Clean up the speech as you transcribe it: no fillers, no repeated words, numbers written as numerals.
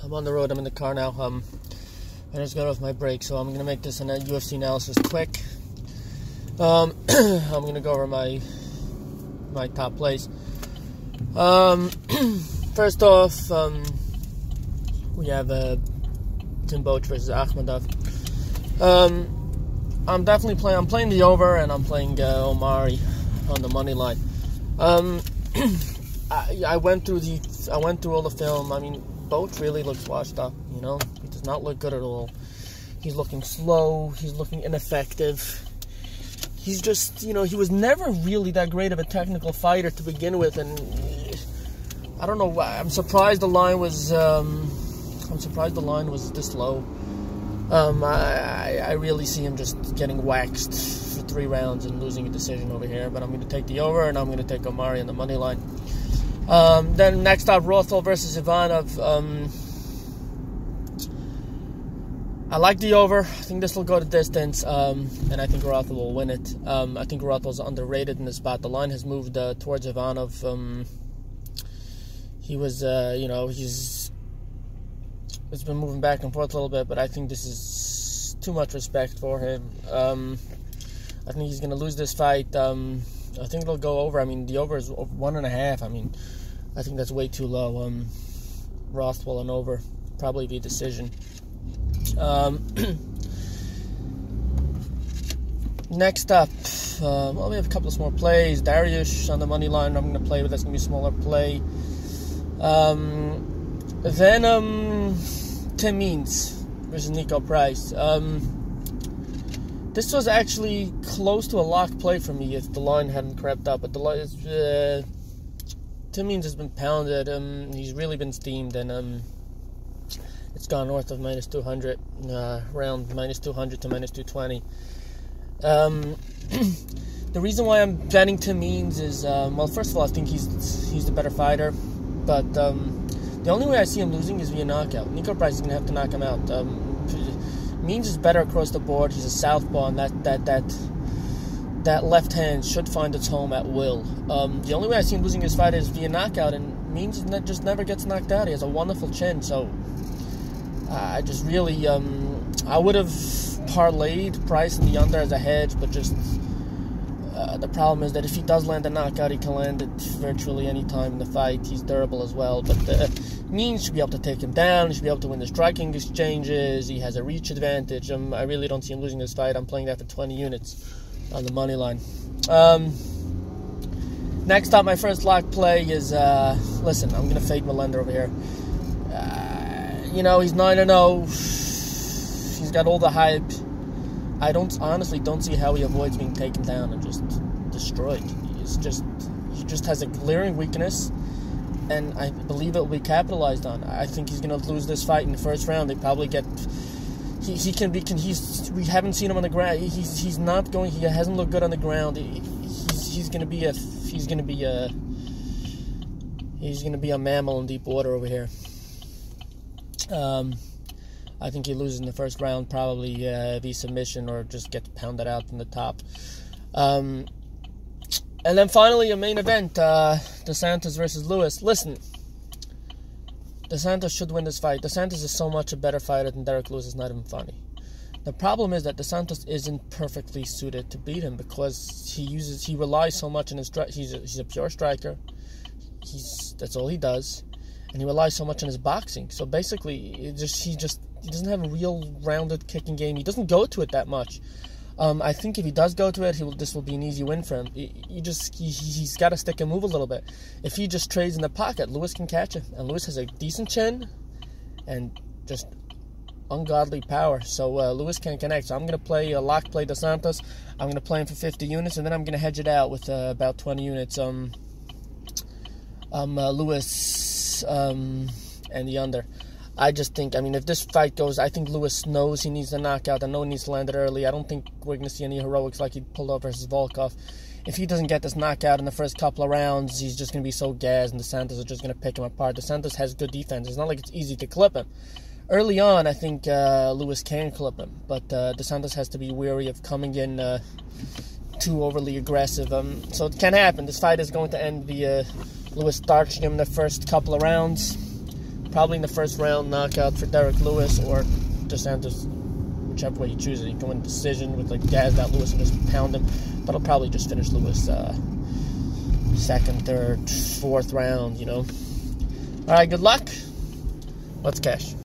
I'm on the road. I'm in the car now. I just got off my break, so I'm gonna make this an UFC analysis quick. I'm gonna go over my top plays. First off, we have Tim Boetsch versus Akhmedov. I'm playing the over, and I'm playing Omari on the money line. I went through all the film. I mean, Boetsch really looks washed up. You know, he does not look good at all. He's looking slow. He's looking ineffective. He's just, you know, he was never really that great of a technical fighter to begin with, and I don't know why. I'm surprised the line was this low. I really see him just getting waxed for 3 rounds and losing a decision over here. But I'm going to take the over, and I'm going to take Omari on the money line. Then next up, Rothwell versus Ivanov. I like the over. I think this will go the distance, and I think Rothwell will win it. I think Rothwell's underrated in this spot. The line has moved towards Ivanov. He was, it's been moving back and forth a little bit, but I think this is too much respect for him. I think he's going to lose this fight. I think it'll go over. I mean, the over is 1.5. I mean, I think that's way too low. Rothwell and over, probably be a decision. Next up, we have a couple of small plays. Dariush on the money line. I'm going to play with. That's going to be a smaller play. Then Tim Means versus Nico Price. This was actually close to a lock play for me if the line hadn't crept up. But the line is, Tim Means has been pounded. He's really been steamed, and it's gone north of minus 200, around minus 200 to minus 220. The reason why I'm betting Tim Means is, well, first of all, I think he's the better fighter, but the only way I see him losing is via knockout. Nico Price is going to have to knock him out. Means is better across the board. He's a southpaw, and that left hand should find its home at will. The only way I see him losing his fight is via knockout, and Means just never gets knocked out. He has a wonderful chin, so I just really, I would have parlayed Price in the under as a hedge, but just the problem is that if he does land a knockout, he can land it virtually any time in the fight. He's durable as well, but Means should be able to take him down. He should be able to win the striking exchanges. He has a reach advantage. I really don't see him losing this fight. I'm playing that for 20 units on the money line. Next up, my first lock play is, listen, I'm going to fade Melender over here. You know, he's 9-0. He's got all the hype. I honestly don't see how he avoids being taken down and just destroyed. He just has a glaring weakness, and I believe it will be capitalized on. I think he's going to lose this fight in the first round. They probably get. We haven't seen him on the ground. He hasn't looked good on the ground. He's going to be a mammal in deep water over here. I think he loses in the first round, probably via submission or just gets pounded out from the top. And then finally, a main event, Dos Santos versus Lewis. Listen, Dos Santos should win this fight. Dos Santos is so much a better fighter than Derek Lewis. It's not even funny. The problem is that Dos Santos isn't perfectly suited to beat him because he relies so much on his strike. He's a pure striker. That's all he does. And he relies so much on his boxing. So basically, he doesn't have a real rounded kicking game. He doesn't go to it that much. I think if he does go to it, this will be an easy win for him. He's got to stick and move a little bit. If he just trades in the pocket, Lewis can catch him. And Lewis has a decent chin and just ungodly power. So Lewis can't connect. So I'm going to play a lock play Dos Santos. I'm going to play him for 50 units, and then I'm going to hedge it out with about 20 units. Lewis and the under. I just think, if this fight goes, I think Lewis knows he needs a knockout. I know he needs to land it early. I don't think we're going to see any heroics like he pulled off versus Volkov. If he doesn't get this knockout in the first couple of rounds, he's just going to be so gassed, and Dos Santos are just going to pick him apart. Dos Santos has good defense. It's not like it's easy to clip him. Early on, I think Lewis can clip him, but Dos Santos has to be wary of coming in too overly aggressive. So it can happen. This fight is going to end via Lewis starching him in the first couple of rounds. Probably in the first round knockout for Derek Lewis, or DeSantis, whichever way you choose it. You can win decision with like gas out Lewis and just pound him, but I'll probably just finish Lewis second, third, fourth round, you know. All right, good luck. Let's cash.